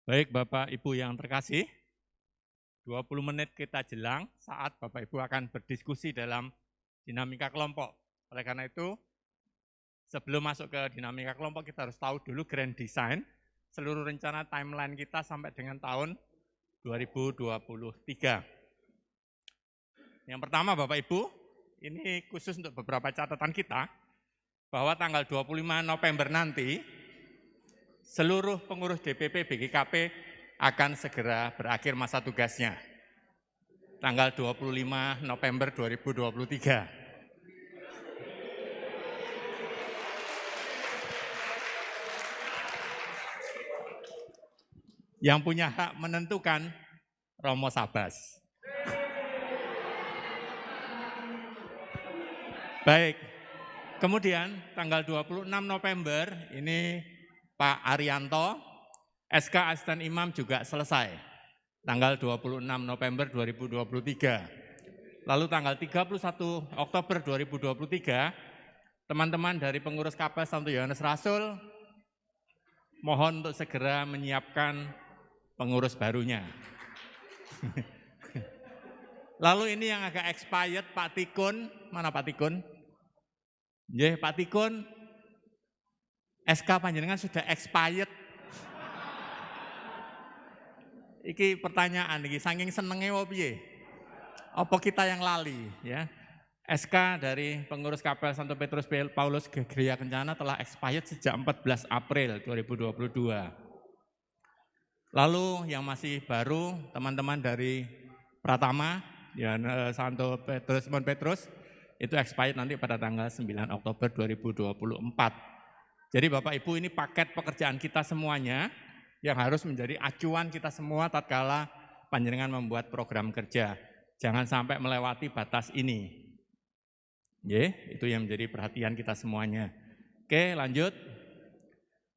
Baik Bapak Ibu yang terkasih, 20 menit kita jelang saat Bapak Ibu akan berdiskusi dalam dinamika kelompok. Oleh karena itu, sebelum masuk ke dinamika kelompok, kita harus tahu dulu grand design, seluruh rencana timeline kita sampai dengan tahun 2023. Yang pertama Bapak Ibu, ini khusus untuk beberapa catatan kita, bahwa tanggal 25 November nanti, seluruh pengurus DPP BGKP akan segera berakhir masa tugasnya. Tanggal 25 November 2023. Yang punya hak menentukan Romo Sabas. Baik, kemudian tanggal 26 November ini Pak Arianto, SK Asisten Imam juga selesai. Tanggal 26 November 2023. Lalu tanggal 31 Oktober 2023, teman-teman dari pengurus KPL Santo Yohanes Rasul mohon untuk segera menyiapkan pengurus barunya. Lalu ini yang agak expired, Pak Tikun, mana Pak Tikun? Ya, Pak Tikun, SK panjenengan sudah expired. Iki pertanyaan iki, saking senenge apa piye? Apa kita yang lali ya? SK dari pengurus KPL Santo Petrus Paulus Gereja Kencana telah expired sejak 14 April 2022. Lalu yang masih baru, teman-teman dari Pratama, ya, Santo Petrus, Simon Petrus, itu expired nanti pada tanggal 9 Oktober 2024. Jadi Bapak Ibu ini paket pekerjaan kita semuanya yang harus menjadi acuan kita semua tatkala panjenengan membuat program kerja. Jangan sampai melewati batas ini. Itu yang menjadi perhatian kita semuanya. Oke, lanjut.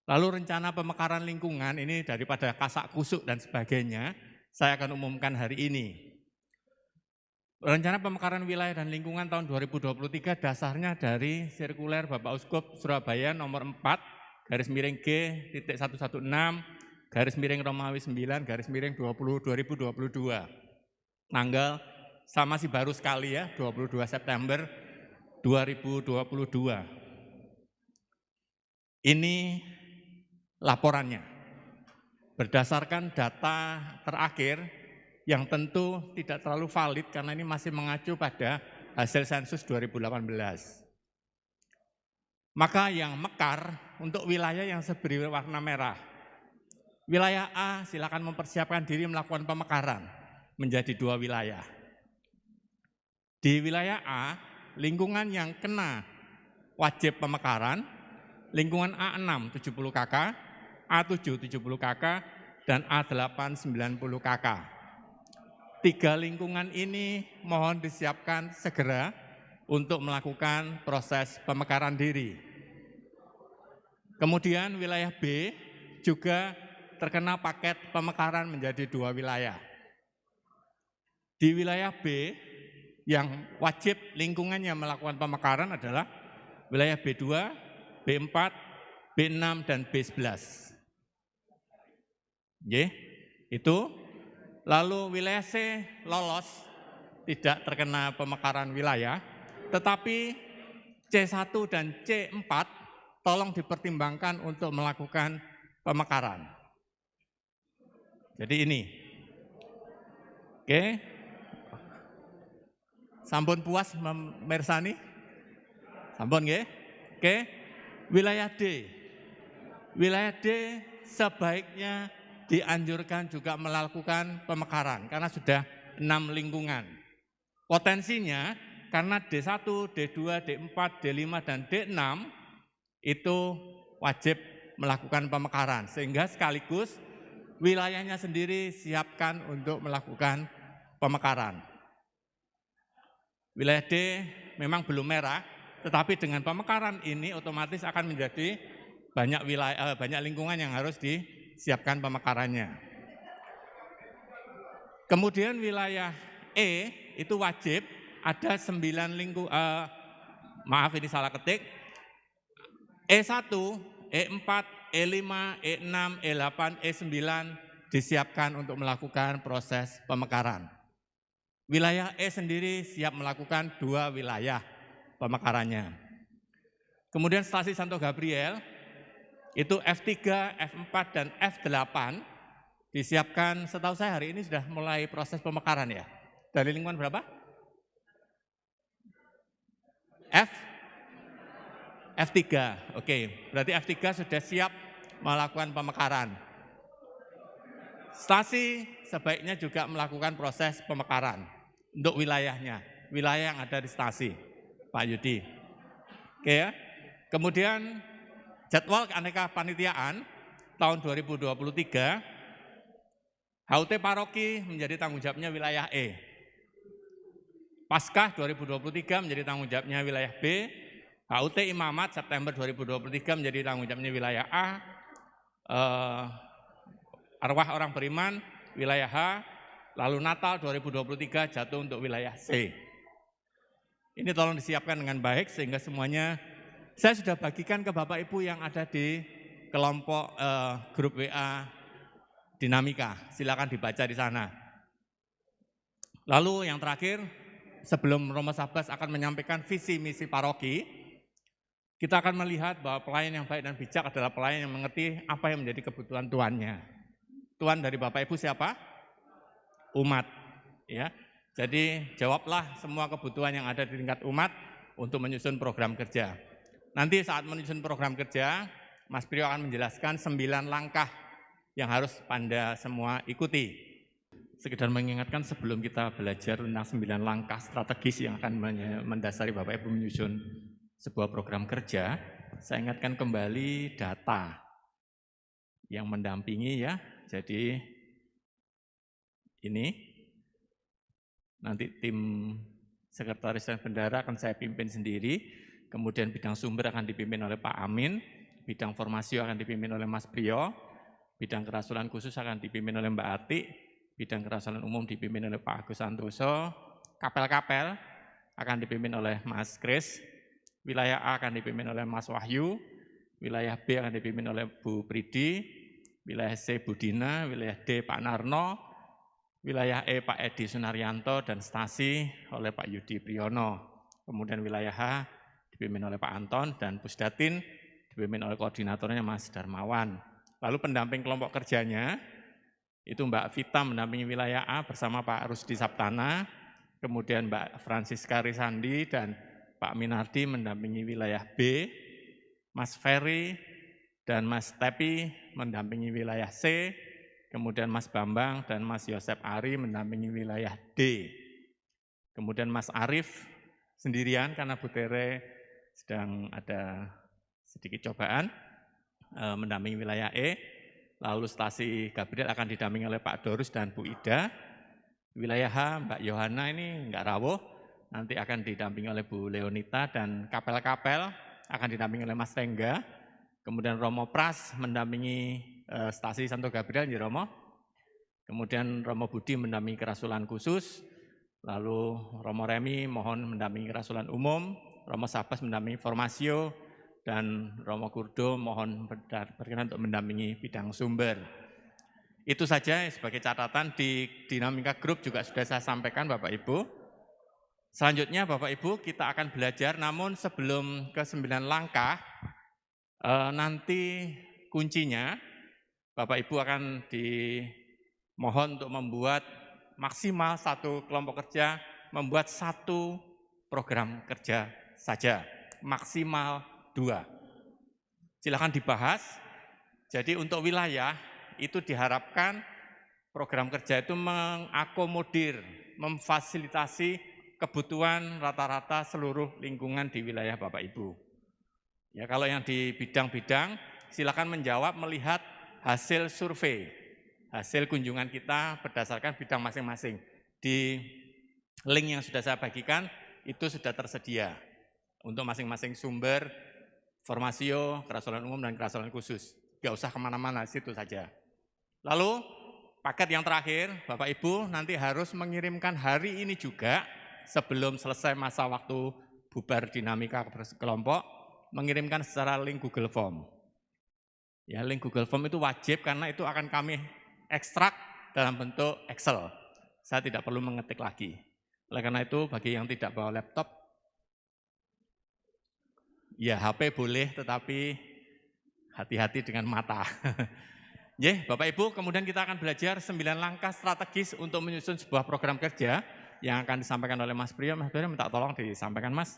Lalu rencana pemekaran lingkungan ini daripada kasak kusuk dan sebagainya, saya akan umumkan hari ini. Rencana pemekaran wilayah dan lingkungan tahun 2023 dasarnya dari sirkuler Bapak Uskup Surabaya nomor 4, /G.116, /Romawi 9, /2022. Tanggal sama masih baru sekali ya, 22 September 2022. Ini laporannya. Berdasarkan data terakhir yang tentu tidak terlalu valid karena ini masih mengacu pada hasil sensus 2018. Maka yang mekar untuk wilayah yang berwarna merah. Wilayah A silakan mempersiapkan diri melakukan pemekaran menjadi 2 wilayah. Di wilayah A, lingkungan yang kena wajib pemekaran, lingkungan A6 70 KK, A7 70 KK, dan A8 90 KK. 3 lingkungan ini mohon disiapkan segera untuk melakukan proses pemekaran diri. Kemudian wilayah B juga terkena paket pemekaran menjadi 2 wilayah. Di wilayah B yang wajib lingkungannya melakukan pemekaran adalah wilayah B2, B4, B6, dan B11. Itu. Lalu wilayah C lolos, tidak terkena pemekaran wilayah, tetapi C1 dan C4 tolong dipertimbangkan untuk melakukan pemekaran. Jadi ini. Sampun puas memersani? Sampun nggih? Wilayah D. Wilayah D sebaiknya dianjurkan juga melakukan pemekaran karena sudah 6 lingkungan. Potensinya karena D1, D2, D4, D5, dan D6 itu wajib melakukan pemekaran sehingga sekaligus wilayahnya sendiri siapkan untuk melakukan pemekaran. Wilayah D memang belum merah, tetapi dengan pemekaran ini otomatis akan menjadi banyak lingkungan yang harus disiapkan pemekarannya. Kemudian wilayah E itu wajib ada 9 lingkungan, maaf ini salah ketik, E1, E4, E5, E6, E8, E9, disiapkan untuk melakukan proses pemekaran. Wilayah E sendiri siap melakukan 2 wilayah pemekarannya. Kemudian stasi Santo Gabriel, itu F3, F4, dan F8 disiapkan, setahu saya hari ini sudah mulai proses pemekaran ya. Dari lingkungan berapa? F3, oke. Berarti F3 sudah siap melakukan pemekaran. Stasi sebaiknya juga melakukan proses pemekaran untuk wilayahnya, wilayah yang ada di stasi, Pak Yudi. Oke ya. Kemudian jadwal keanekarpanitiaan tahun 2023, HUT paroki menjadi tanggung jawabnya wilayah E. Paskah 2023 menjadi tanggung jawabnya wilayah B. HUT Imamat September 2023 menjadi tanggung jawabnya wilayah A. Arwah orang beriman wilayah H, lalu Natal 2023 jatuh untuk wilayah C. Ini tolong disiapkan dengan baik sehingga semuanya saya sudah bagikan ke Bapak Ibu yang ada di kelompok grup WA Dinamika. Silakan dibaca di sana. Lalu yang terakhir, sebelum Romo Sabas akan menyampaikan visi misi paroki, kita akan melihat bahwa pelayan yang baik dan bijak adalah pelayan yang mengerti apa yang menjadi kebutuhan tuannya. Tuan dari Bapak Ibu siapa? Umat. Ya. Jadi jawablah semua kebutuhan yang ada di tingkat umat untuk menyusun program kerja. Nanti saat menyusun program kerja, Mas Priyo akan menjelaskan 9 langkah yang harus Anda semua ikuti. Sekedar mengingatkan sebelum kita belajar tentang 9 langkah strategis yang akan mendasari Bapak Ibu menyusun sebuah program kerja, saya ingatkan kembali data yang mendampingi ya. Jadi ini nanti tim sekretaris dan bendara akan saya pimpin sendiri, kemudian bidang sumber akan dipimpin oleh Pak Amin, bidang formasi akan dipimpin oleh Mas Priyo, bidang kerasulan khusus akan dipimpin oleh Mbak Ati, bidang kerasulan umum dipimpin oleh Pak Agus Santoso, kapel-kapel akan dipimpin oleh Mas Kris, wilayah A akan dipimpin oleh Mas Wahyu, wilayah B akan dipimpin oleh Bu Pridi, wilayah C Bu Dina, wilayah D Pak Narno, wilayah E Pak Edi Sunaryanto, dan stasi oleh Pak Yudi Priyono. Kemudian wilayah H dipimpin oleh Pak Anton, dan Pusdatin dipimpin oleh koordinatornya Mas Darmawan. Lalu pendamping kelompok kerjanya, itu Mbak Vita mendampingi wilayah A bersama Pak Rusdi Saptana, kemudian Mbak Francisca Risandi dan Pak Minardi mendampingi wilayah B, Mas Ferry dan Mas Tepi mendampingi wilayah C, kemudian Mas Bambang dan Mas Yosep Ari mendampingi wilayah D. Kemudian Mas Arif sendirian karena Bu Tere sedang ada sedikit cobaan, mendampingi wilayah E. Lalu stasi Gabriel akan didampingi oleh Pak Dorus dan Bu Ida. Wilayah H, Mbak Yohana ini enggak rawuh, nanti akan didampingi oleh Bu Leonita, dan kapel-kapel akan didampingi oleh Mas Rengga. Kemudian Romo Pras mendampingi stasi Santo Gabriel, ya Romo. Kemudian Romo Budi mendampingi kerasulan khusus. Lalu Romo Remi mohon mendampingi kerasulan umum. Romo Sabas mendampingi formasio. Dan Romo Kurdo mohon berkenan untuk mendampingi bidang sumber. Itu saja sebagai catatan. Di Dinamika Group juga sudah saya sampaikan Bapak Ibu. Selanjutnya Bapak Ibu kita akan belajar, namun sebelum ke 9 langkah, nanti kuncinya Bapak Ibu akan dimohon untuk membuat maksimal 1 kelompok kerja, membuat 1 program kerja saja, maksimal 2. Silakan dibahas. Jadi untuk wilayah itu diharapkan program kerja itu mengakomodir, memfasilitasi kebutuhan rata-rata seluruh lingkungan di wilayah Bapak Ibu. Ya, kalau yang di bidang-bidang, silakan menjawab melihat hasil survei, hasil kunjungan kita berdasarkan bidang masing-masing. Di link yang sudah saya bagikan, itu sudah tersedia untuk masing-masing sumber, formasio, kerasulan umum, dan kerasulan khusus. Nggak usah kemana-mana, situ saja. Lalu, paket yang terakhir, Bapak Ibu nanti harus mengirimkan hari ini juga, sebelum selesai masa waktu bubar dinamika kelompok, mengirimkan secara link Google Form. Ya, link Google Form itu wajib karena itu akan kami ekstrak dalam bentuk Excel. Saya tidak perlu mengetik lagi. Oleh karena itu, bagi yang tidak bawa laptop, ya HP boleh, tetapi hati-hati dengan mata. Ya, Bapak Ibu, kemudian kita akan belajar 9 langkah strategis untuk menyusun sebuah program kerja yang akan disampaikan oleh Mas Priyo. Mas Priyo minta tolong disampaikan, Mas.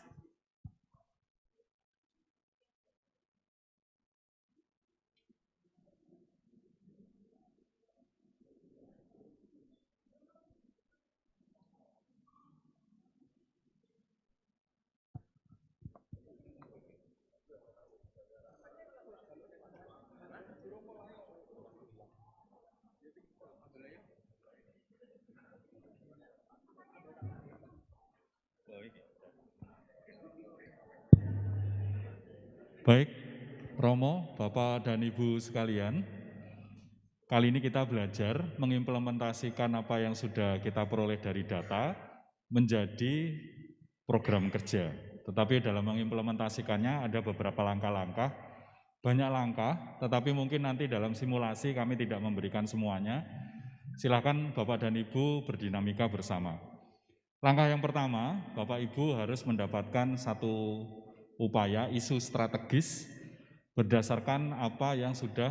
Baik, Romo, Bapak dan Ibu sekalian, kali ini kita belajar mengimplementasikan apa yang sudah kita peroleh dari data menjadi program kerja. Tetapi dalam mengimplementasikannya ada beberapa langkah-langkah, banyak langkah, tetapi mungkin nanti dalam simulasi kami tidak memberikan semuanya. Silakan Bapak dan Ibu berdinamika bersama. Langkah yang pertama, Bapak Ibu harus mendapatkan satu upaya isu strategis berdasarkan apa yang sudah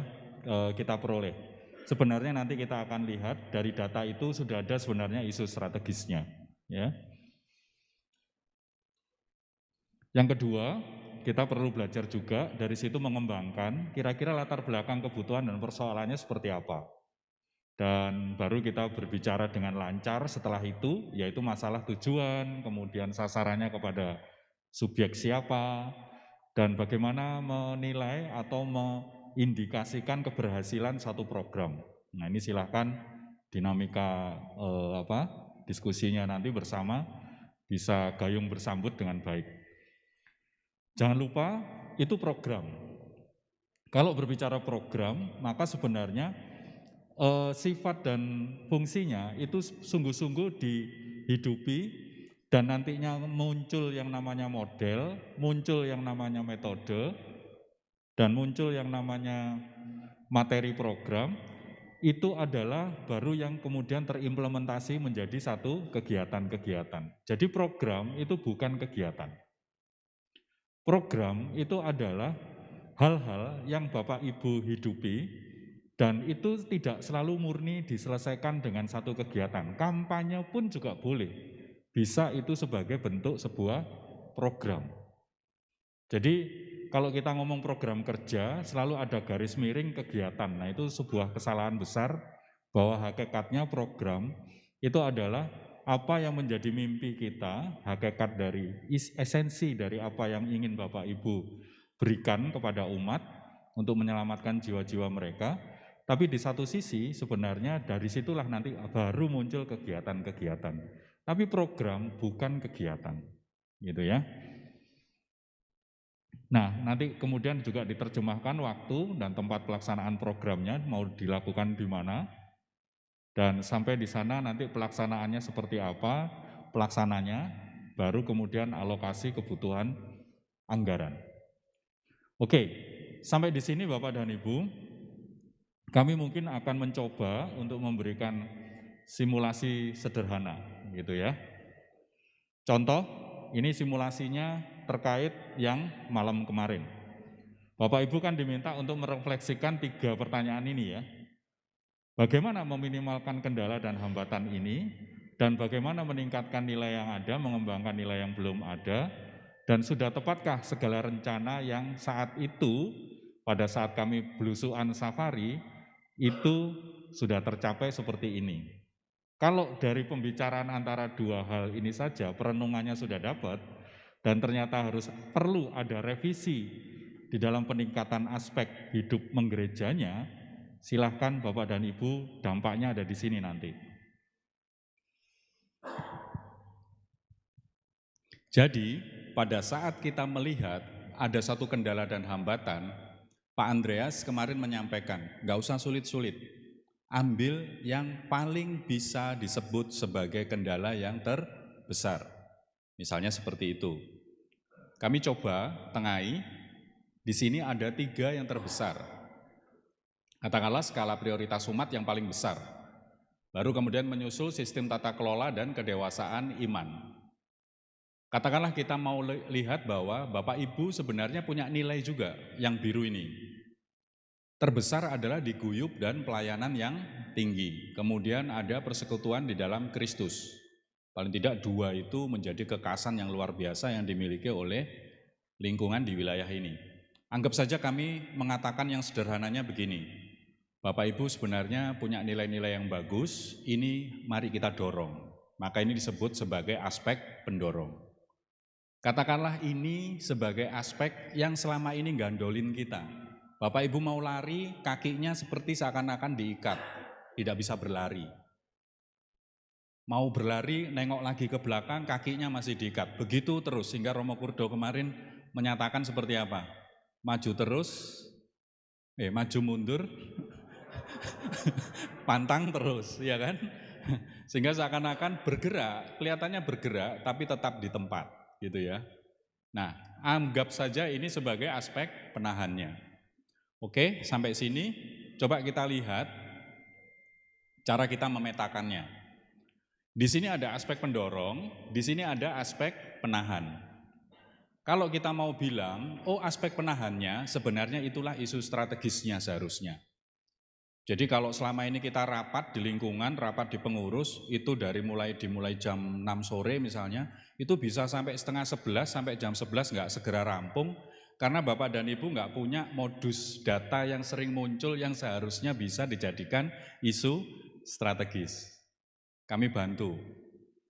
kita peroleh. Sebenarnya nanti kita akan lihat dari data itu sudah ada sebenarnya isu strategisnya. Ya. Yang kedua, kita perlu belajar juga dari situ mengembangkan kira-kira latar belakang kebutuhan dan persoalannya seperti apa. Dan baru kita berbicara dengan lancar setelah itu, yaitu masalah tujuan, kemudian sasarannya kepada subjek siapa, dan bagaimana menilai atau mengindikasikan keberhasilan satu program. Nah, ini silahkan dinamika diskusinya nanti bersama bisa gayung bersambut dengan baik. Jangan lupa itu program. Kalau berbicara program, maka sebenarnya sifat dan fungsinya itu sungguh-sungguh dihidupi dan nantinya muncul yang namanya model, muncul yang namanya metode, dan muncul yang namanya materi program, itu adalah baru yang kemudian terimplementasi menjadi satu kegiatan-kegiatan. Jadi program itu bukan kegiatan. Program itu adalah hal-hal yang Bapak Ibu hidupi, dan itu tidak selalu murni diselesaikan dengan satu kegiatan. Kampanye pun juga boleh. Bisa itu sebagai bentuk sebuah program. Jadi kalau kita ngomong program kerja, selalu ada garis miring kegiatan. Nah, itu sebuah kesalahan besar bahwa hakikatnya program itu adalah apa yang menjadi mimpi kita, hakikat dari esensi dari apa yang ingin Bapak Ibu berikan kepada umat untuk menyelamatkan jiwa-jiwa mereka. Tapi di satu sisi sebenarnya dari situlah nanti baru muncul kegiatan-kegiatan. Tapi program bukan kegiatan, gitu ya. Nah, nanti kemudian juga diterjemahkan waktu dan tempat pelaksanaan programnya mau dilakukan di mana. Dan sampai di sana nanti pelaksanaannya seperti apa, pelaksananya, baru kemudian alokasi kebutuhan anggaran. Oke, sampai di sini Bapak dan Ibu, kami mungkin akan mencoba untuk memberikan simulasi sederhana, gitu ya. Contoh, ini simulasinya terkait yang malam kemarin. Bapak Ibu kan diminta untuk merefleksikan 3 pertanyaan ini ya. Bagaimana meminimalkan kendala dan hambatan ini, dan bagaimana meningkatkan nilai yang ada, mengembangkan nilai yang belum ada, dan sudah tepatkah segala rencana yang saat itu, pada saat kami belusuan safari, itu sudah tercapai seperti ini. Kalau dari pembicaraan antara 2 hal ini saja, perenungannya sudah dapat, dan ternyata perlu ada revisi di dalam peningkatan aspek hidup menggerejanya, silahkan Bapak dan Ibu, dampaknya ada di sini nanti. Jadi, pada saat kita melihat ada satu kendala dan hambatan, Pak Andreas kemarin menyampaikan, nggak usah sulit-sulit, ambil yang paling bisa disebut sebagai kendala yang terbesar. Misalnya seperti itu. Kami coba tengahi, di sini ada 3 yang terbesar. Katakanlah skala prioritas umat yang paling besar. Baru kemudian menyusul sistem tata kelola dan kedewasaan iman. Katakanlah kita mau lihat bahwa Bapak Ibu sebenarnya punya nilai juga yang biru ini. Terbesar adalah di guyub dan pelayanan yang tinggi. Kemudian ada persekutuan di dalam Kristus. Paling tidak 2 itu menjadi kekasan yang luar biasa yang dimiliki oleh lingkungan di wilayah ini. Anggap saja kami mengatakan yang sederhananya begini. Bapak Ibu sebenarnya punya nilai-nilai yang bagus, ini mari kita dorong. Maka ini disebut sebagai aspek pendorong. Katakanlah ini sebagai aspek yang selama ini gandolin kita. Bapak Ibu mau lari, kakinya seperti seakan-akan diikat, tidak bisa berlari. Mau berlari, nengok lagi ke belakang, kakinya masih diikat. Begitu terus, sehingga Romo Kurdo kemarin menyatakan seperti apa? Maju terus, maju mundur, pantang terus, ya kan? Sehingga seakan-akan bergerak, kelihatannya bergerak, tapi tetap di tempat. Gitu ya. Nah, anggap saja ini sebagai aspek penahannya. Oke, sampai sini coba kita lihat cara kita memetakannya. Di sini ada aspek pendorong, di sini ada aspek penahan. Kalau kita mau bilang, oh aspek penahannya sebenarnya itulah isu strategisnya seharusnya. Jadi kalau selama ini kita rapat di lingkungan, rapat di pengurus, itu dimulai jam 6 sore misalnya, itu bisa sampai setengah 11, sampai jam 11 nggak segera rampung, karena Bapak dan Ibu nggak punya modus data yang sering muncul yang seharusnya bisa dijadikan isu strategis. Kami bantu,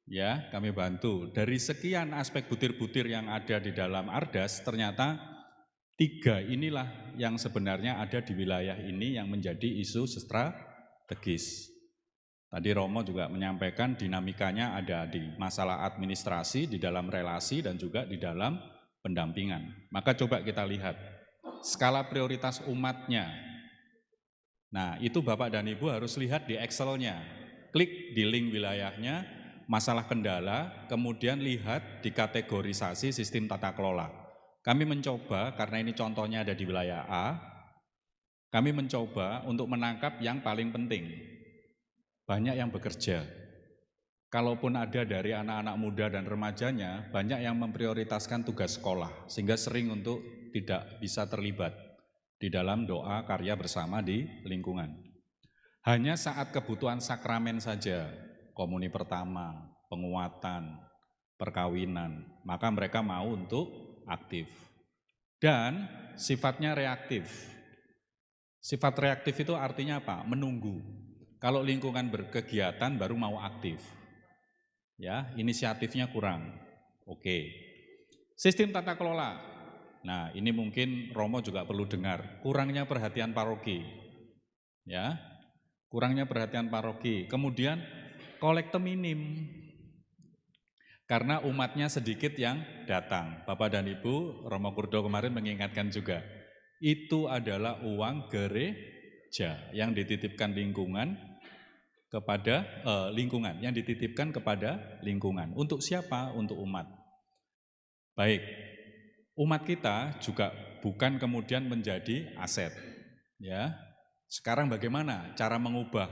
ya kami bantu. Dari sekian aspek butir-butir yang ada di dalam Ardas, ternyata 3 inilah yang sebenarnya ada di wilayah ini yang menjadi isu strategis. Tadi Romo juga menyampaikan dinamikanya ada di masalah administrasi, di dalam relasi, dan juga di dalam pendampingan. Maka coba kita lihat skala prioritas umatnya. Nah, itu Bapak dan Ibu harus lihat di Excel-nya. Klik di link wilayahnya, masalah kendala, kemudian lihat di kategorisasi sistem tata kelola. Kami mencoba, karena ini contohnya ada di wilayah A, kami mencoba untuk menangkap yang paling penting. Banyak yang bekerja. Kalaupun ada dari anak-anak muda dan remajanya, banyak yang memprioritaskan tugas sekolah, sehingga sering untuk tidak bisa terlibat di dalam doa karya bersama di lingkungan. Hanya saat kebutuhan sakramen saja, komuni pertama, penguatan, perkawinan, maka mereka mau untuk aktif dan sifatnya reaktif. Sifat reaktif itu artinya apa? Menunggu. Kalau lingkungan berkegiatan baru mau aktif. Ya, inisiatifnya kurang. Oke. Sistem tata kelola. Nah, ini mungkin Romo juga perlu dengar. Kurangnya perhatian paroki. Ya. Kurangnya perhatian paroki. Kemudian kolekte minim. Karena umatnya sedikit yang datang. Bapak dan Ibu, Romo Kurdo kemarin mengingatkan juga, itu adalah uang gereja yang dititipkan lingkungan kepada yang dititipkan kepada lingkungan. Untuk siapa? Untuk umat. Baik, umat kita juga bukan kemudian menjadi aset. Ya, sekarang bagaimana cara mengubah?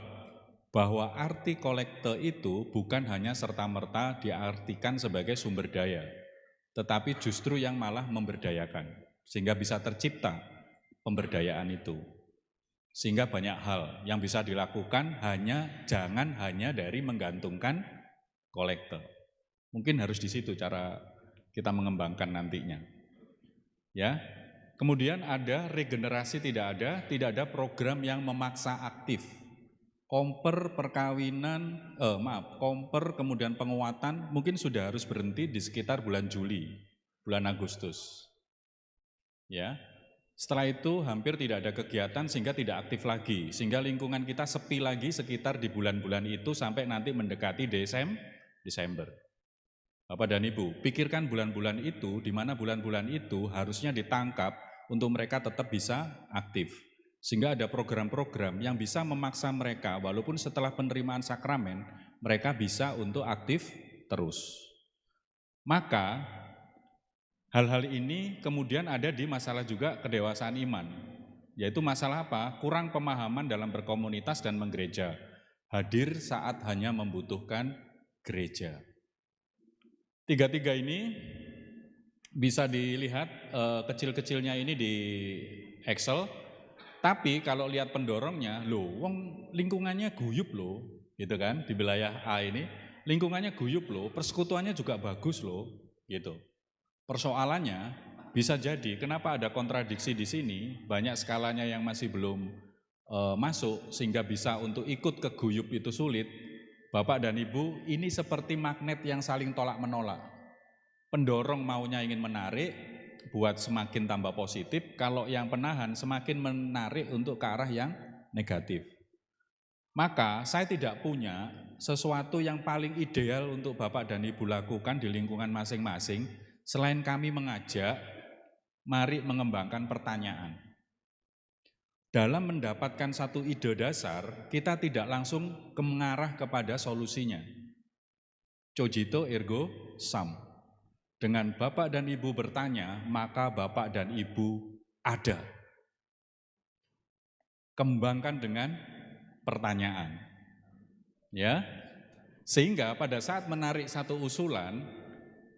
Bahwa arti kolekte itu bukan hanya serta-merta diartikan sebagai sumber daya, tetapi justru yang malah memberdayakan, sehingga bisa tercipta pemberdayaan itu. Sehingga banyak hal yang bisa dilakukan jangan hanya dari menggantungkan kolekte. Mungkin harus di situ cara kita mengembangkan nantinya. Ya. Kemudian ada regenerasi tidak ada program yang memaksa aktif. Komper perkawinan, komper kemudian penguatan mungkin sudah harus berhenti di sekitar bulan Juli, bulan Agustus. Ya, setelah itu hampir tidak ada kegiatan sehingga tidak aktif lagi, sehingga lingkungan kita sepi lagi sekitar di bulan-bulan itu sampai nanti mendekati Desember. Bapak dan Ibu, pikirkan bulan-bulan itu, di mana bulan-bulan itu harusnya ditangkap untuk mereka tetap bisa aktif. Sehingga ada program-program yang bisa memaksa mereka, walaupun setelah penerimaan sakramen, mereka bisa untuk aktif terus. Maka, hal-hal ini kemudian ada di masalah juga kedewasaan iman. yaitu masalah apa? Kurang pemahaman dalam berkomunitas dan menggereja. Hadir saat hanya membutuhkan gereja. Tiga-tiga ini bisa dilihat kecil-kecilnya ini di Excel, tapi kalau lihat pendorongnya, wong lingkungannya guyup loh, gitu kan, di wilayah A ini, lingkungannya guyup loh, persekutuannya juga bagus loh, gitu. Persoalannya bisa jadi kenapa ada kontradiksi di sini, banyak skalanya yang masih belum masuk sehingga bisa untuk ikut ke guyup itu sulit. Bapak dan Ibu, ini seperti magnet yang saling tolak menolak. Pendorong maunya ingin menarik buat semakin tambah positif, kalau yang penahan semakin menarik untuk ke arah yang negatif. Maka saya tidak punya sesuatu yang paling ideal untuk Bapak dan Ibu lakukan di lingkungan masing-masing, selain kami mengajak, mari mengembangkan pertanyaan. Dalam mendapatkan satu ide dasar, kita tidak langsung mengarah kepada solusinya. Cogito ergo sum. Dengan Bapak dan Ibu bertanya, maka Bapak dan Ibu ada. Kembangkan dengan pertanyaan. Ya. Sehingga pada saat menarik satu usulan,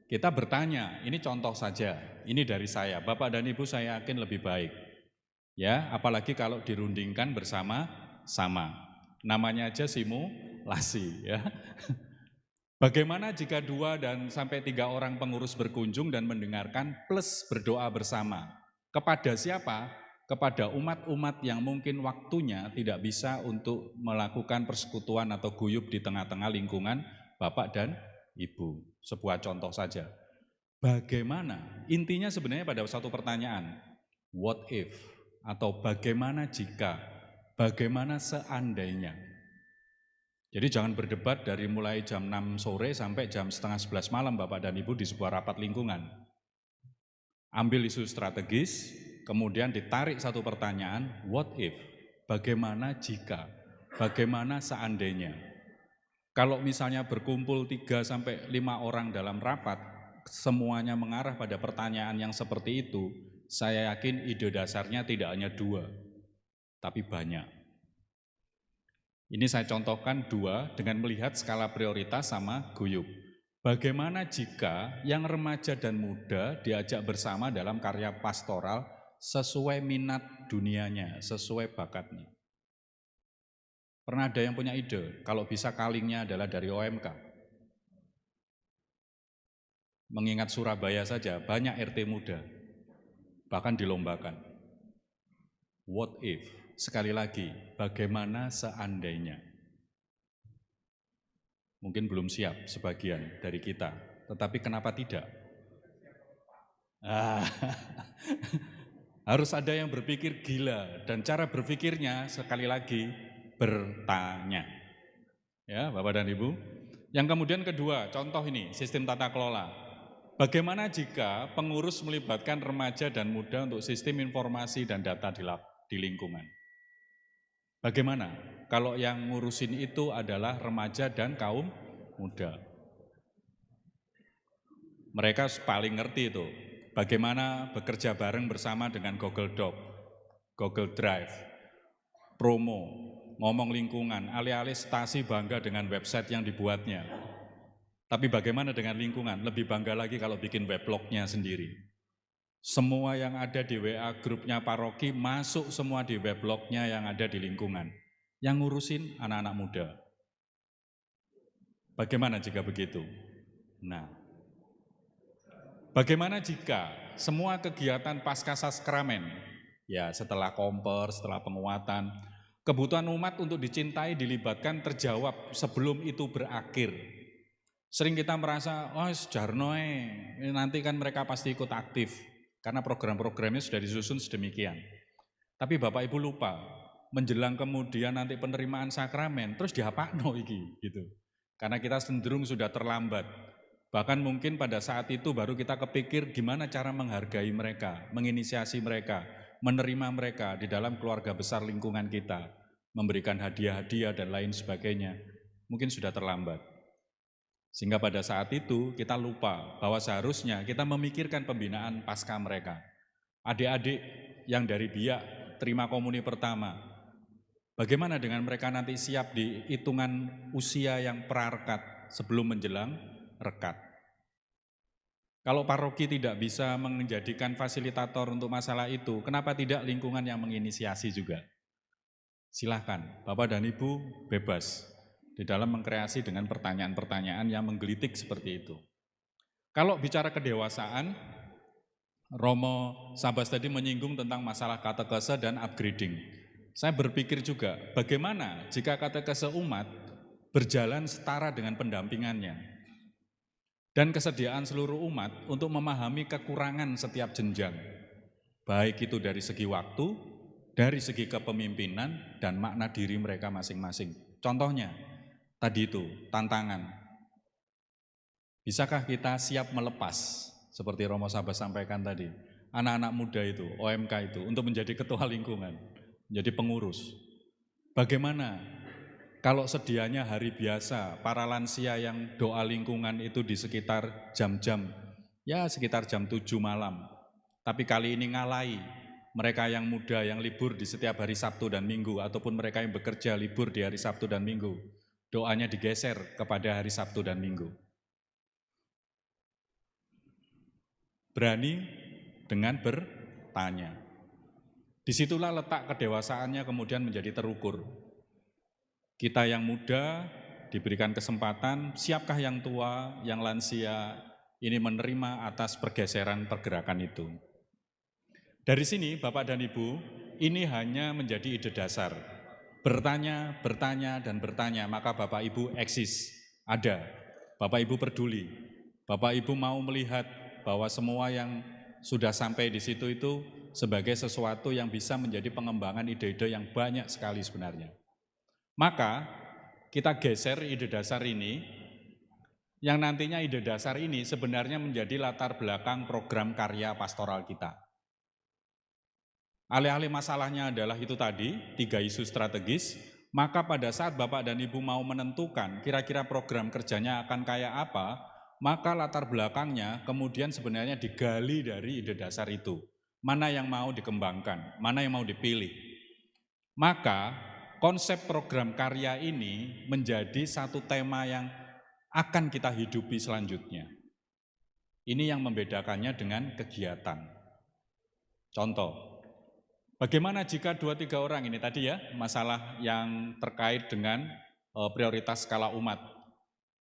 kita bertanya, ini contoh saja, ini dari saya, Bapak dan Ibu saya yakin lebih baik. Ya, apalagi kalau dirundingkan bersama-sama. Namanya aja simulasi, ya. Bagaimana jika 2 dan sampai 3 orang pengurus berkunjung dan mendengarkan plus berdoa bersama? Kepada siapa? Kepada umat-umat yang mungkin waktunya tidak bisa untuk melakukan persekutuan atau guyup di tengah-tengah lingkungan Bapak dan Ibu. Sebuah contoh saja. Bagaimana? Intinya sebenarnya pada satu pertanyaan. What if? Atau bagaimana jika? Bagaimana seandainya? Jadi jangan berdebat dari mulai jam 6 sore sampai jam setengah 11 malam Bapak dan Ibu di sebuah rapat lingkungan. Ambil isu strategis, kemudian ditarik satu pertanyaan, what if? Bagaimana jika? Bagaimana seandainya? Kalau misalnya berkumpul 3 sampai 5 orang dalam rapat, semuanya mengarah pada pertanyaan yang seperti itu, saya yakin ide dasarnya tidak hanya 2, tapi banyak. Ini saya contohkan 2 dengan melihat skala prioritas sama guyup. Bagaimana jika yang remaja dan muda diajak bersama dalam karya pastoral sesuai minat dunianya, sesuai bakatnya? Pernah ada yang punya ide? Kalau bisa kalingnya adalah dari OMK. Mengingat Surabaya saja, banyak RT muda, bahkan dilombakan. What if? Sekali lagi, bagaimana seandainya? Mungkin belum siap sebagian dari kita, tetapi kenapa tidak? Harus ada yang berpikir gila, dan cara berpikirnya sekali lagi bertanya. Ya, Bapak dan Ibu. Yang kemudian kedua, contoh ini, sistem tata kelola. Bagaimana jika pengurus melibatkan remaja dan muda untuk sistem informasi dan data di lingkungan? Bagaimana kalau yang ngurusin itu adalah remaja dan kaum muda? Mereka paling ngerti itu, bagaimana bekerja bareng bersama dengan Google Doc, Google Drive, promo, ngomong lingkungan, alih-alih stasi bangga dengan website yang dibuatnya. Tapi bagaimana dengan lingkungan? Lebih bangga lagi kalau bikin weblognya sendiri. Semua yang ada di WA grupnya paroki masuk semua di weblognya yang ada di lingkungan. Yang ngurusin anak-anak muda. Bagaimana jika begitu? Nah, bagaimana jika semua kegiatan pasca sakramen, ya setelah komper, setelah penguatan, kebutuhan umat untuk dicintai dilibatkan terjawab sebelum itu berakhir. Sering kita merasa, oh sejarno nanti kan mereka pasti ikut aktif. Karena program-programnya sudah disusun sedemikian. Tapi Bapak Ibu lupa, menjelang kemudian nanti penerimaan sakramen, terus diapakno iki gitu. Karena kita cenderung sudah terlambat. Bahkan mungkin pada saat itu baru kita kepikir gimana cara menghargai mereka, menginisiasi mereka, menerima mereka di dalam keluarga besar lingkungan kita, memberikan hadiah-hadiah dan lain sebagainya. Mungkin sudah terlambat. Sehingga pada saat itu kita lupa bahwa seharusnya kita memikirkan pembinaan pasca mereka. Adik-adik yang dari biak terima komuni pertama. Bagaimana dengan mereka nanti siap di hitungan usia yang prarakat sebelum menjelang rekat? Kalau paroki tidak bisa menjadikan fasilitator untuk masalah itu, kenapa tidak lingkungan yang menginisiasi juga? Silahkan, Bapak dan Ibu bebas di dalam mengkreasi dengan pertanyaan-pertanyaan yang menggelitik seperti itu. Kalau bicara kedewasaan, Romo Sabas tadi menyinggung tentang masalah katekese dan upgrading. Saya berpikir juga, bagaimana jika katekese umat berjalan setara dengan pendampingannya dan kesediaan seluruh umat untuk memahami kekurangan setiap jenjang, baik itu dari segi waktu, dari segi kepemimpinan, dan makna diri mereka masing-masing. Contohnya, tadi itu, tantangan. Bisakah kita siap melepas, seperti Romo Sabas sampaikan tadi, anak-anak muda itu, OMK itu, untuk menjadi ketua lingkungan, menjadi pengurus. Bagaimana kalau sedianya hari biasa, para lansia yang doa lingkungan itu di sekitar jam-jam, ya sekitar jam 7 malam. Tapi kali ini ngalahi mereka yang muda yang libur di setiap hari Sabtu dan Minggu, ataupun mereka yang bekerja libur di hari Sabtu dan Minggu. Doanya digeser kepada hari Sabtu dan Minggu. Berani dengan bertanya. Disitulah letak kedewasaannya kemudian menjadi terukur. Kita yang muda diberikan kesempatan, siapkah yang tua, yang lansia ini menerima atas pergeseran pergerakan itu. Dari sini Bapak dan Ibu, ini hanya menjadi ide dasar. Bertanya, bertanya, dan bertanya, maka Bapak Ibu eksis, ada. Bapak Ibu peduli, Bapak Ibu mau melihat bahwa semua yang sudah sampai di situ itu sebagai sesuatu yang bisa menjadi pengembangan ide-ide yang banyak sekali sebenarnya. Maka kita geser ide dasar ini, yang nantinya ide dasar ini sebenarnya menjadi latar belakang program karya pastoral kita. Alih-alih masalahnya adalah itu tadi, 3 isu strategis, maka pada saat Bapak dan Ibu mau menentukan kira-kira program kerjanya akan kayak apa, maka latar belakangnya kemudian sebenarnya digali dari ide dasar itu. Mana yang mau dikembangkan, mana yang mau dipilih. Maka konsep program karya ini menjadi satu tema yang akan kita hidupi selanjutnya. Ini yang membedakannya dengan kegiatan. Contoh, bagaimana jika 2-3 orang ini tadi ya, masalah yang terkait dengan prioritas skala umat.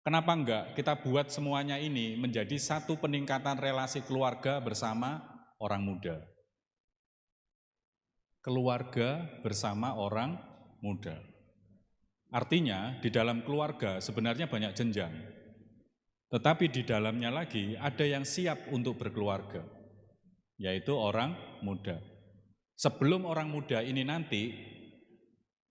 Kenapa enggak kita buat semuanya ini menjadi satu peningkatan relasi keluarga bersama orang muda. Keluarga bersama orang muda. Artinya di dalam keluarga sebenarnya banyak jenjang. Tetapi di dalamnya lagi ada yang siap untuk berkeluarga, yaitu orang muda. Sebelum orang muda ini nanti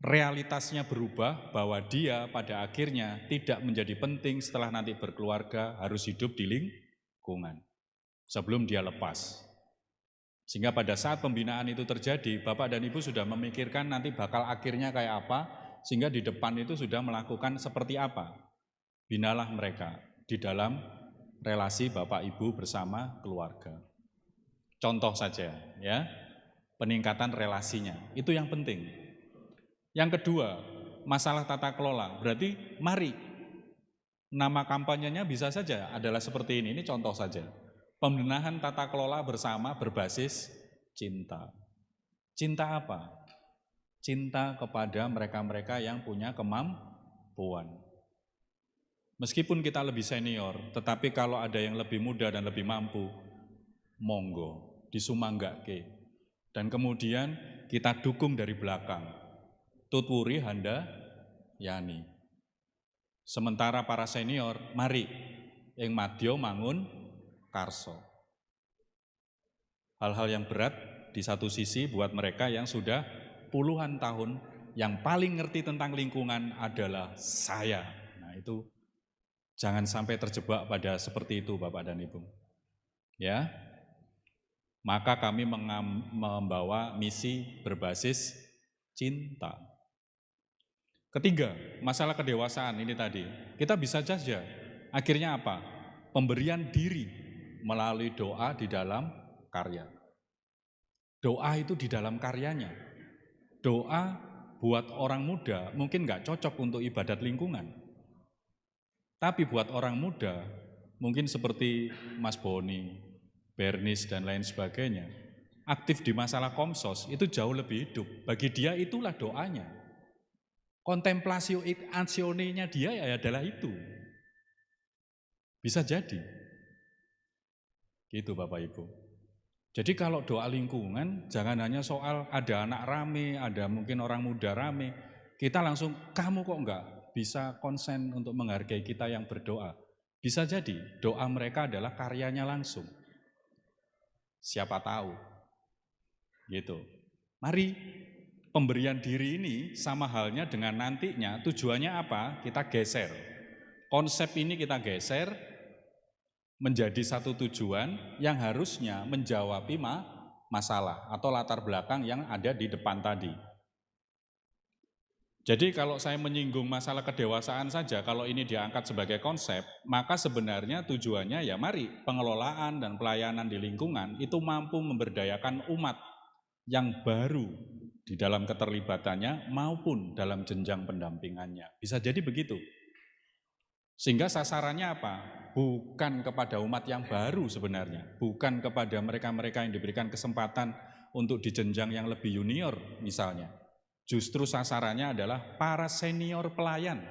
realitasnya berubah bahwa dia pada akhirnya tidak menjadi penting setelah nanti berkeluarga, harus hidup di lingkungan sebelum dia lepas. Sehingga pada saat pembinaan itu terjadi, Bapak dan Ibu sudah memikirkan nanti bakal akhirnya kayak apa, sehingga di depan itu sudah melakukan seperti apa. Binalah mereka di dalam relasi Bapak Ibu bersama keluarga. Contoh saja ya, peningkatan relasinya, itu yang penting. Yang kedua, masalah tata kelola, berarti mari, nama kampanyenya bisa saja adalah seperti ini contoh saja. Pembenahan tata kelola bersama berbasis cinta. Cinta apa? Cinta kepada mereka-mereka yang punya kemampuan. Meskipun kita lebih senior, tetapi kalau ada yang lebih muda dan lebih mampu, monggo, disumanggake. Dan kemudian kita dukung dari belakang. Tutwuri handa yani. Sementara para senior, mari, ing madya mangun karso. Hal-hal yang berat di satu sisi buat mereka yang sudah puluhan tahun, yang paling ngerti tentang lingkungan adalah saya. Nah itu jangan sampai terjebak pada seperti itu Bapak dan Ibu. Ya, maka kami membawa misi berbasis cinta. Ketiga, masalah kedewasaan ini tadi. Kita bisa saja, akhirnya apa? Pemberian diri melalui doa di dalam karya. Doa itu di dalam karyanya. doa buat orang muda mungkin nggak cocok untuk ibadat lingkungan. Tapi buat orang muda, mungkin seperti Mas Boni, Bernis, dan lain sebagainya, aktif di masalah Komsos, itu jauh lebih hidup. Bagi dia itulah doanya. Kontemplasi aksioninya dia ya adalah itu. Bisa jadi. Gitu Bapak Ibu. Jadi kalau doa lingkungan, jangan hanya soal ada anak rame, ada mungkin orang muda rame, kita langsung, kamu kok enggak bisa konsen untuk menghargai kita yang berdoa. Bisa jadi doa mereka adalah karyanya langsung. Siapa tahu. Gitu. Mari pemberian diri ini sama halnya dengan nantinya tujuannya apa? Kita geser. Konsep ini kita geser menjadi satu tujuan yang harusnya menjawabi masalah atau latar belakang yang ada di depan tadi. Jadi kalau saya menyinggung masalah kedewasaan saja, kalau ini diangkat sebagai konsep, maka sebenarnya tujuannya ya mari pengelolaan dan pelayanan di lingkungan itu mampu memberdayakan umat yang baru di dalam keterlibatannya maupun dalam jenjang pendampingannya. Bisa jadi begitu. Sehingga sasarannya apa? Bukan kepada umat yang baru sebenarnya, bukan kepada mereka-mereka yang diberikan kesempatan untuk di jenjang yang lebih junior misalnya. Justru sasarannya adalah para senior pelayan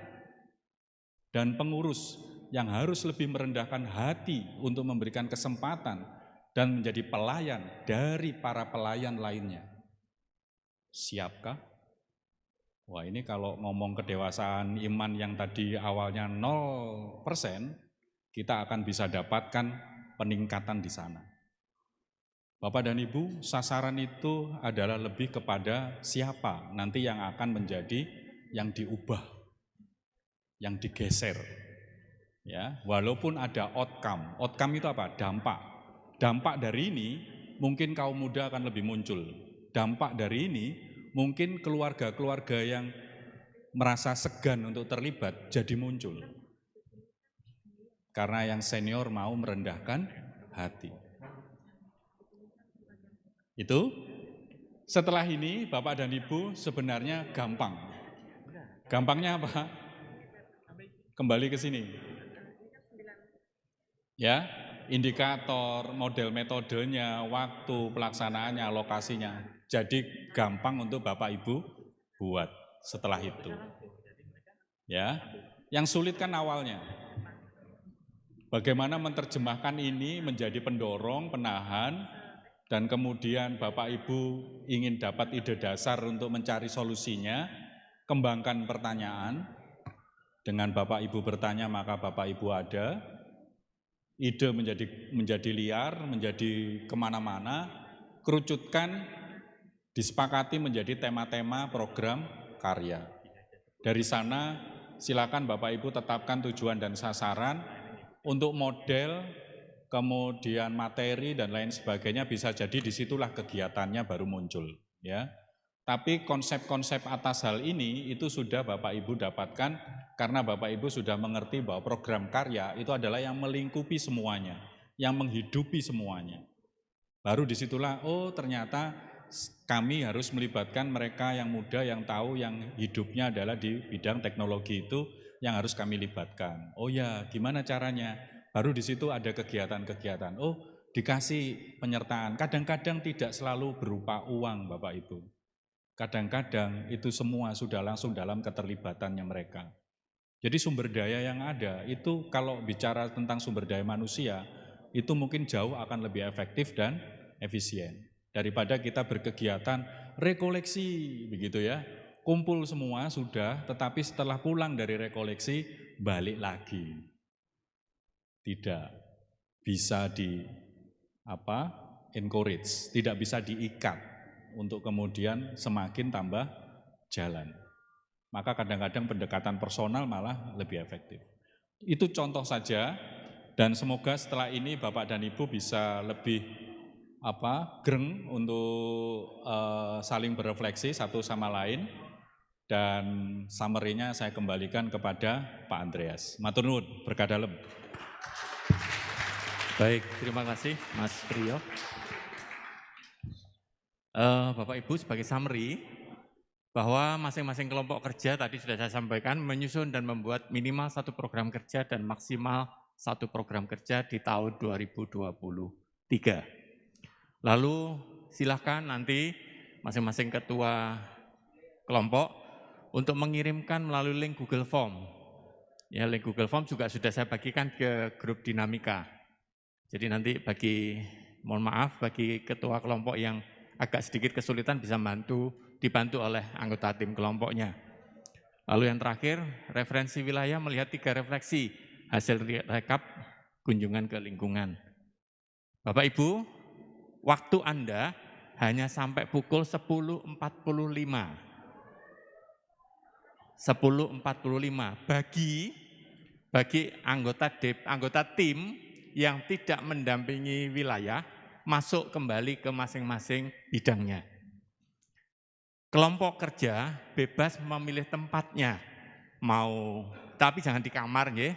dan pengurus yang harus lebih merendahkan hati untuk memberikan kesempatan dan menjadi pelayan dari para pelayan lainnya. Siapkah? Wah, ini kalau ngomong kedewasaan iman yang tadi awalnya 0%, kita akan bisa dapatkan peningkatan di sana. Bapak dan Ibu, sasaran itu adalah lebih kepada siapa nanti yang akan menjadi yang diubah, yang digeser. Ya, walaupun ada outcome. Outcome itu apa? Dampak. Dampak dari ini mungkin kaum muda akan lebih muncul. Dampak dari ini mungkin keluarga-keluarga yang merasa segan untuk terlibat jadi muncul. Karena yang senior mau merendahkan hati. Itu setelah ini Bapak dan Ibu sebenarnya gampang. Gampangnya apa? Kembali ke sini. Ya, indikator, model metodenya, waktu pelaksanaannya, lokasinya. Jadi gampang untuk Bapak Ibu buat setelah itu. Ya, yang sulit kan awalnya. Bagaimana menerjemahkan ini menjadi pendorong, penahan, dan kemudian Bapak Ibu ingin dapat ide dasar untuk mencari solusinya, kembangkan pertanyaan. Dengan Bapak Ibu bertanya maka Bapak Ibu ada. Ide menjadi liar, menjadi kemana-mana, kerucutkan, disepakati menjadi tema-tema program karya. Dari sana silakan Bapak Ibu tetapkan tujuan dan sasaran untuk model, kemudian materi dan lain sebagainya, bisa jadi disitulah kegiatannya baru muncul. Ya. Tapi konsep-konsep atas hal ini itu sudah Bapak Ibu dapatkan karena Bapak Ibu sudah mengerti bahwa program karya itu adalah yang melingkupi semuanya, yang menghidupi semuanya. Baru disitulah, oh ternyata kami harus melibatkan mereka yang muda, yang tahu, yang hidupnya adalah di bidang teknologi itu, yang harus kami libatkan. Oh ya, gimana caranya? Baru di situ ada kegiatan-kegiatan. Oh, dikasih penyertaan. Kadang-kadang tidak selalu berupa uang, Bapak Ibu. Kadang-kadang itu semua sudah langsung dalam keterlibatannya mereka. Jadi sumber daya yang ada itu kalau bicara tentang sumber daya manusia itu mungkin jauh akan lebih efektif dan efisien daripada kita berkegiatan rekoleksi begitu ya. Kumpul semua sudah, tetapi setelah pulang dari rekoleksi balik lagi. Tidak bisa encourage, tidak bisa diikat untuk kemudian semakin tambah jalan. Maka kadang-kadang pendekatan personal malah lebih efektif. Itu contoh saja, dan semoga setelah ini Bapak dan Ibu bisa lebih greng untuk saling berefleksi satu sama lain. Dan summary-nya saya kembalikan kepada Pak Andreas. Matur nuwun, berkah dalem. Baik, terima kasih Mas Priyo. Bapak Ibu sebagai summary, bahwa masing-masing kelompok kerja tadi sudah saya sampaikan menyusun dan membuat minimal satu program kerja dan maksimal satu program kerja di tahun 2023. Lalu silakan nanti masing-masing ketua kelompok untuk mengirimkan melalui link Google Form. Ya, link Google Form juga sudah saya bagikan ke grup dinamika. Jadi nanti mohon maaf bagi ketua kelompok yang agak sedikit kesulitan bisa dibantu oleh anggota tim kelompoknya. Lalu yang terakhir, referensi wilayah melihat 3 refleksi hasil rekap kunjungan ke lingkungan. Bapak Ibu, waktu Anda hanya sampai pukul 10.45. 10.45 bagi anggota tim yang tidak mendampingi wilayah masuk kembali ke masing-masing bidangnya. Kelompok kerja bebas memilih tempatnya, tapi jangan di kamar, ya.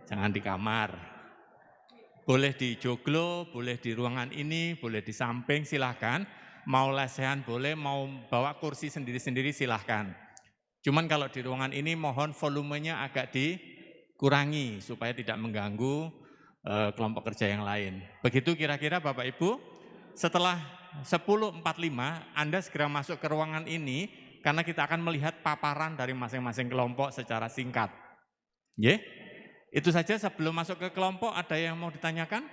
Jangan di kamar. Boleh di joglo, boleh di ruangan ini, boleh di samping, silahkan. Mau lesehan boleh, mau bawa kursi sendiri-sendiri silahkan. Cuman kalau di ruangan ini mohon volumenya agak dikurangi supaya tidak mengganggu kelompok kerja yang lain. Begitu kira-kira Bapak Ibu, setelah 10.45 Anda segera masuk ke ruangan ini karena kita akan melihat paparan dari masing-masing kelompok secara singkat. Itu saja sebelum masuk ke kelompok, ada yang mau ditanyakan?